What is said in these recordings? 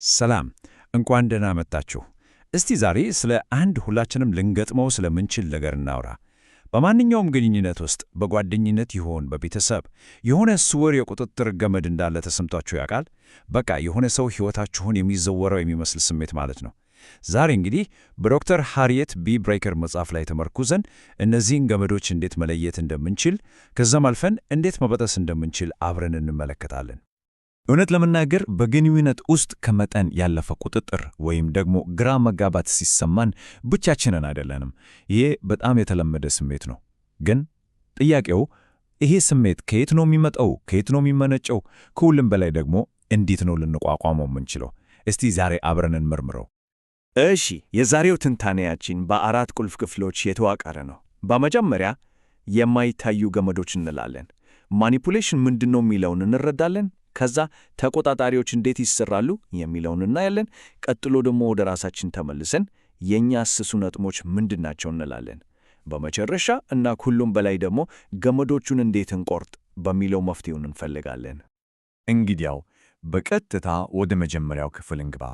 ሰላም እንኳን ደህና መጣችሁ። እስቲ ዛሬ ስለ አንድ ሁላችንም ልንገጥመው ስለምንችል ነገር እናውራ። በማንኛውም ግንኙነት ውስጥ በጓደኝነት ይሆን በቤተሰብ የሆነ ስውር የቁጥጥር ገመድ እንዳለ ተሰምቷችሁ ያውቃል? በቃ የሆነ ሰው ሕይወታችሁን የሚዘወረው የሚመስል ስሜት ማለት ነው። ዛሬ እንግዲህ በዶክተር ሃሪየት ቢ ብሬከር መጽሐፍ ላይ ተመርኩዘን እነዚህን ገመዶች እንዴት መለየት እንደምንችል ከዛም አልፈን እንዴት መበጠስ እንደምንችል አብረን እንመለከታለን። እውነት ለመናገር በግንኙነት ውስጥ ከመጠን ያለፈ ቁጥጥር ወይም ደግሞ ግራ መጋባት ሲሰማን ብቻችንን አይደለንም። ይሄ በጣም የተለመደ ስሜት ነው። ግን ጥያቄው ይሄ ስሜት ከየት ነው የሚመጣው? ከየት ነው የሚመነጨው? ከሁሉም በላይ ደግሞ እንዴት ነው ልንቋቋመው የምንችለው? እስቲ ዛሬ አብረን እንመርምረው። እሺ፣ የዛሬው ትንታኔያችን በአራት ቁልፍ ክፍሎች የተዋቀረ ነው። በመጀመሪያ የማይታዩ ገመዶች እንላለን። ማኒፑሌሽን ምንድነው የሚለውን እንረዳለን። ከዛ ተቆጣጣሪዎች እንዴት ይሰራሉ የሚለውን እናያለን። ቀጥሎ ደግሞ ወደ ራሳችን ተመልሰን የኛ ስሱ ነጥቦች ምንድናቸው እንላለን። በመጨረሻ እና ከሁሉም በላይ ደግሞ ገመዶቹን እንዴት እንቆርጥ በሚለው መፍትሄውን እንፈልጋለን። እንግዲያው በቀጥታ ወደ መጀመሪያው ክፍል እንግባ።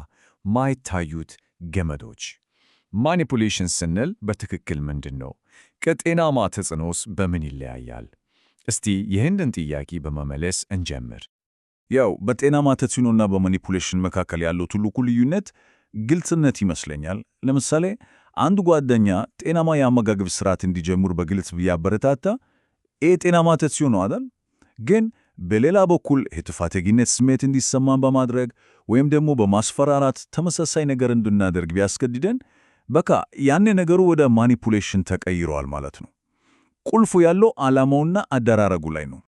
ማይታዩት ገመዶች። ማኒፑሌሽን ስንል በትክክል ምንድን ነው? ከጤናማ ተጽዕኖስ በምን ይለያያል? እስቲ ይህንን ጥያቄ በመመለስ እንጀምር። ያው በጤናማ ተጽዕኖና በማኒፑሌሽን መካከል ያለው ትልቁ ልዩነት ግልጽነት ይመስለኛል። ለምሳሌ አንድ ጓደኛ ጤናማ የአመጋገብ ስርዓት እንዲጀምር በግልጽ ቢያበረታታ ጤናማ ተጽዕኖ ነው አይደል? ግን በሌላ በኩል የጥፋተኝነት ስሜት እንዲሰማን በማድረግ ወይም ደግሞ በማስፈራራት ተመሳሳይ ነገር እንድናደርግ ቢያስገድደን በቃ ያኔ ነገሩ ወደ ማኒፑሌሽን ተቀይሯል ማለት ነው። ቁልፉ ያለው ዓላማውና አደራረጉ ላይ ነው።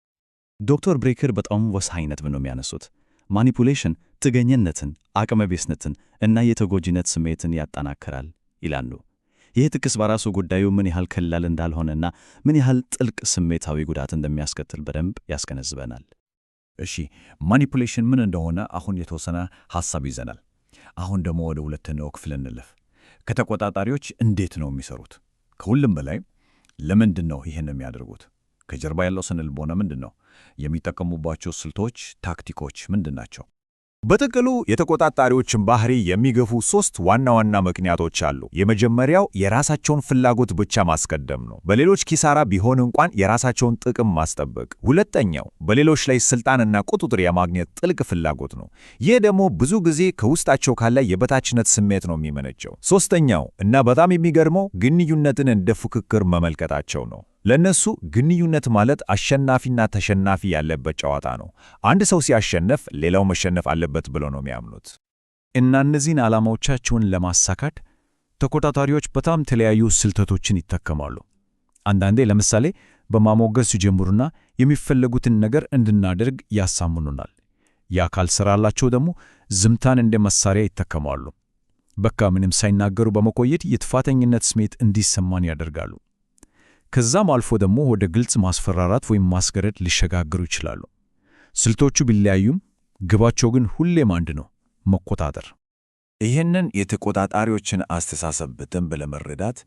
ዶክተር ብሬከር በጣም ወሳኝ ነጥብ ነው የሚያነሱት። ማኒፑሌሽን ጥገኝነትን፣ አቅመቢስነትን እና የተጎጂነት ስሜትን ያጠናክራል ይላሉ። ይህ ጥቅስ በራሱ ጉዳዩ ምን ያህል ቀላል እንዳልሆነና ምን ያህል ጥልቅ ስሜታዊ ጉዳት እንደሚያስከትል በደንብ ያስገነዝበናል። እሺ፣ ማኒፑሌሽን ምን እንደሆነ አሁን የተወሰነ ሐሳብ ይዘናል። አሁን ደግሞ ወደ ሁለተኛው ክፍል እንለፍ። ከተቆጣጣሪዎች እንዴት ነው የሚሰሩት? ከሁሉም በላይ ለምንድን ነው ይህን የሚያደርጉት? ከጀርባ ያለው ስነ-ልቦና ምንድን ነው? የሚጠቀሙባቸው ስልቶች፣ ታክቲኮች ምንድን ናቸው? በጥቅሉ የተቆጣጣሪዎችን ባህሪ የሚገፉ ሦስት ዋና ዋና ምክንያቶች አሉ። የመጀመሪያው የራሳቸውን ፍላጎት ብቻ ማስቀደም ነው፣ በሌሎች ኪሳራ ቢሆን እንኳን የራሳቸውን ጥቅም ማስጠበቅ። ሁለተኛው በሌሎች ላይ ስልጣንና ቁጥጥር የማግኘት ጥልቅ ፍላጎት ነው። ይህ ደግሞ ብዙ ጊዜ ከውስጣቸው ካለ የበታችነት ስሜት ነው የሚመነጨው። ሦስተኛው እና በጣም የሚገርመው ግንኙነትን እንደ ፉክክር መመልከታቸው ነው። ለነሱ ግንኙነት ማለት አሸናፊና ተሸናፊ ያለበት ጨዋታ ነው። አንድ ሰው ሲያሸንፍ ሌላው መሸነፍ አለበት ብለው ነው የሚያምኑት። እና እነዚህን ዓላማዎቻቸውን ለማሳካት ተቆጣጣሪዎች በጣም የተለያዩ ስልቶችን ይጠቀማሉ። አንዳንዴ ለምሳሌ በማሞገስ ሲጀምሩና የሚፈለጉትን ነገር እንድናደርግ ያሳምኑናል። ያ ካልሰራላቸው ደግሞ ዝምታን እንደ መሳሪያ ይጠቀማሉ። በቃ ምንም ሳይናገሩ በመቆየት የጥፋተኝነት ስሜት እንዲሰማን ያደርጋሉ። ከዛም አልፎ ደግሞ ወደ ግልጽ ማስፈራራት ወይም ማስገረድ ሊሸጋገሩ ይችላሉ። ስልቶቹ ቢለያዩም ግባቸው ግን ሁሌም አንድ ነው፣ መቆጣጠር። ይህንን የተቆጣጣሪዎችን አስተሳሰብ በደንብ ለመረዳት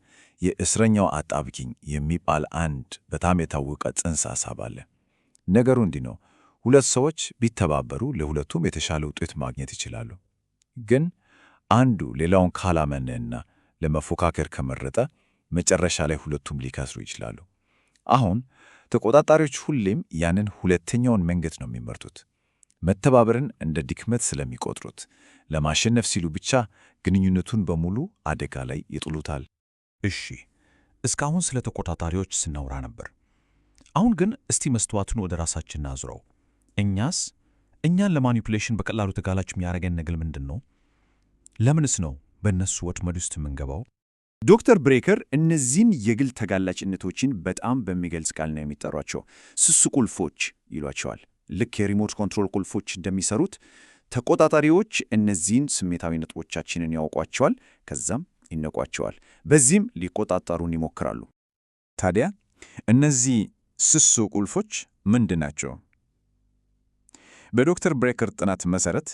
የእስረኛው አጣብቂኝ የሚባል አንድ በጣም የታወቀ ጽንሰ ሐሳብ አለ። ነገሩ እንዲህ ነው። ሁለት ሰዎች ቢተባበሩ ለሁለቱም የተሻለ ውጤት ማግኘት ይችላሉ። ግን አንዱ ሌላውን ካላመነና ለመፎካከር ከመረጠ መጨረሻ ላይ ሁለቱም ሊከስሩ ይችላሉ። አሁን ተቆጣጣሪዎች ሁሌም ያንን ሁለተኛውን መንገድ ነው የሚመርጡት። መተባበርን እንደ ድክመት ስለሚቆጥሩት ለማሸነፍ ሲሉ ብቻ ግንኙነቱን በሙሉ አደጋ ላይ ይጥሉታል። እሺ፣ እስካሁን ስለ ተቆጣጣሪዎች ስናወራ ነበር። አሁን ግን እስቲ መስተዋቱን ወደ ራሳችን እናዙረው። እኛን ለማኒፑሌሽን በቀላሉ ተጋላጭ የሚያደርገን ነገር ምንድን ነው? ለምንስ ነው በእነሱ ወጥመድ ውስጥ የምንገባው? ዶክተር ብሬከር እነዚህን የግል ተጋላጭነቶችን በጣም በሚገልጽ ቃል ነው የሚጠሯቸው። ስስ ቁልፎች ይሏቸዋል። ልክ የሪሞት ኮንትሮል ቁልፎች እንደሚሰሩት ተቆጣጣሪዎች እነዚህን ስሜታዊ ነጥቦቻችንን ያውቋቸዋል፣ ከዛም ይነቋቸዋል። በዚህም ሊቆጣጠሩን ይሞክራሉ። ታዲያ እነዚህ ስሱ ቁልፎች ምንድን ናቸው? በዶክተር ብሬከር ጥናት መሠረት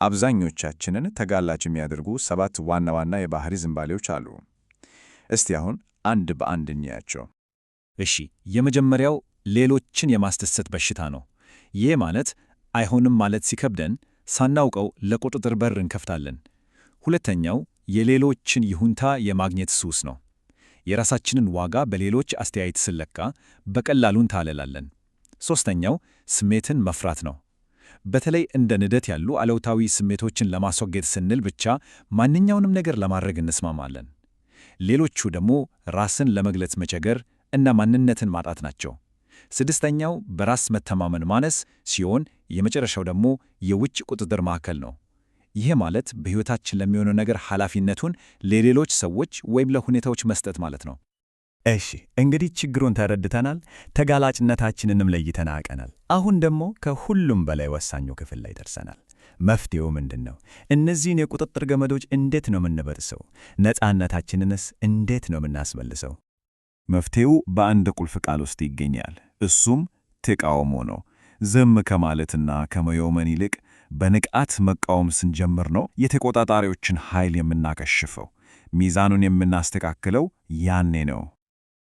አብዛኞቻችንን ተጋላጭ የሚያደርጉ 7 ዋና ዋና የባህሪ ዝንባሌዎች አሉ። እስቲ አሁን አንድ በአንድ እንያቸው። እሺ፣ የመጀመሪያው ሌሎችን የማስደሰት በሽታ ነው። ይህ ማለት አይሆንም ማለት ሲከብደን ሳናውቀው ለቁጥጥር በር እንከፍታለን። ሁለተኛው የሌሎችን ይሁንታ የማግኘት ሱስ ነው። የራሳችንን ዋጋ በሌሎች አስተያየት ስለካ በቀላሉ እንታለላለን። ሦስተኛው ስሜትን መፍራት ነው። በተለይ እንደ ንዴት ያሉ አሉታዊ ስሜቶችን ለማስወገድ ስንል ብቻ ማንኛውንም ነገር ለማድረግ እንስማማለን። ሌሎቹ ደግሞ ራስን ለመግለጽ መቸገር እና ማንነትን ማጣት ናቸው። ስድስተኛው በራስ መተማመን ማነስ ሲሆን የመጨረሻው ደግሞ የውጭ ቁጥጥር ማዕከል ነው። ይህ ማለት በሕይወታችን ለሚሆነው ነገር ኃላፊነቱን ለሌሎች ሰዎች ወይም ለሁኔታዎች መስጠት ማለት ነው። እሺ እንግዲህ ችግሩን ተረድተናል፣ ተጋላጭነታችንንም ለይተን አውቀናል። አሁን ደግሞ ከሁሉም በላይ ወሳኙ ክፍል ላይ ደርሰናል። መፍትሄው ምንድን ነው? እነዚህን የቁጥጥር ገመዶች እንዴት ነው የምንበጥሰው? ነፃነታችንንስ እንዴት ነው የምናስመልሰው? መፍትሄው በአንድ ቁልፍ ቃል ውስጥ ይገኛል። እሱም ተቃውሞ ነው። ዝም ከማለትና ከመዮመን ይልቅ በንቃት መቃወም ስንጀምር ነው የተቆጣጣሪዎችን ኃይል የምናከሽፈው፣ ሚዛኑን የምናስተካክለው ያኔ ነው።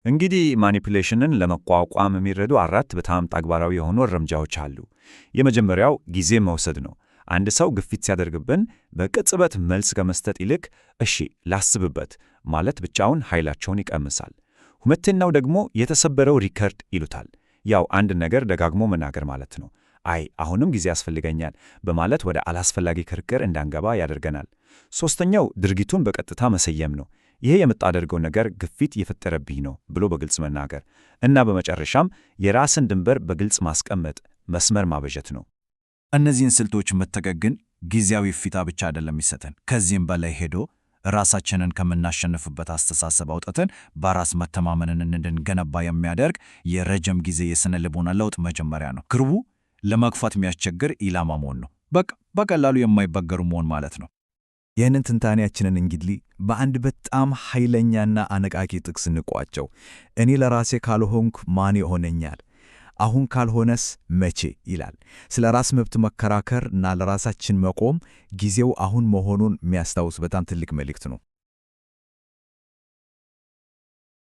እንግዲህ ማኒፑሌሽንን ለመቋቋም የሚረዱ 4 በጣም ተግባራዊ የሆኑ እርምጃዎች አሉ። የመጀመሪያው ጊዜ መውሰድ ነው። አንድ ሰው ግፊት ሲያደርግብን በቅጽበት መልስ ከመስጠት ይልቅ እሺ ላስብበት ማለት ብቻውን ኃይላቸውን ይቀምሳል። ሁለተኛው ደግሞ የተሰበረው ሪከርድ ይሉታል። ያው አንድ ነገር ደጋግሞ መናገር ማለት ነው። አይ አሁንም ጊዜ ያስፈልገኛል በማለት ወደ አላስፈላጊ ክርክር እንዳንገባ ያደርገናል። ሦስተኛው ድርጊቱን በቀጥታ መሰየም ነው። ይሄ የምታደርገው ነገር ግፊት የፈጠረብኝ ነው ብሎ በግልጽ መናገር እና በመጨረሻም የራስን ድንበር በግልጽ ማስቀመጥ፣ መስመር ማበጀት ነው። እነዚህን ስልቶች መጠቀም ግን ጊዜያዊ እፎይታ ብቻ አይደለም የሚሰጠን። ከዚህም በላይ ሄዶ ራሳችንን ከምናሸንፍበት አስተሳሰብ አውጥተን በራስ መተማመንን እንድንገነባ የሚያደርግ የረጅም ጊዜ የሥነ ልቦና ለውጥ መጀመሪያ ነው። ግቡ ለመግፋት የሚያስቸግር ኢላማ መሆን ነው። በቀላሉ የማይበገሩ መሆን ማለት ነው። ይህንን ትንታኔያችንን እንግዲህ በአንድ በጣም ኃይለኛና አነቃቂ ጥቅስ እንቋጨው። እኔ ለራሴ ካልሆንኩ ማን ይሆነኛል? አሁን ካልሆነስ መቼ? ይላል። ስለ ራስ መብት መከራከር እና ለራሳችን መቆም ጊዜው አሁን መሆኑን የሚያስታውስ በጣም ትልቅ መልእክት ነው።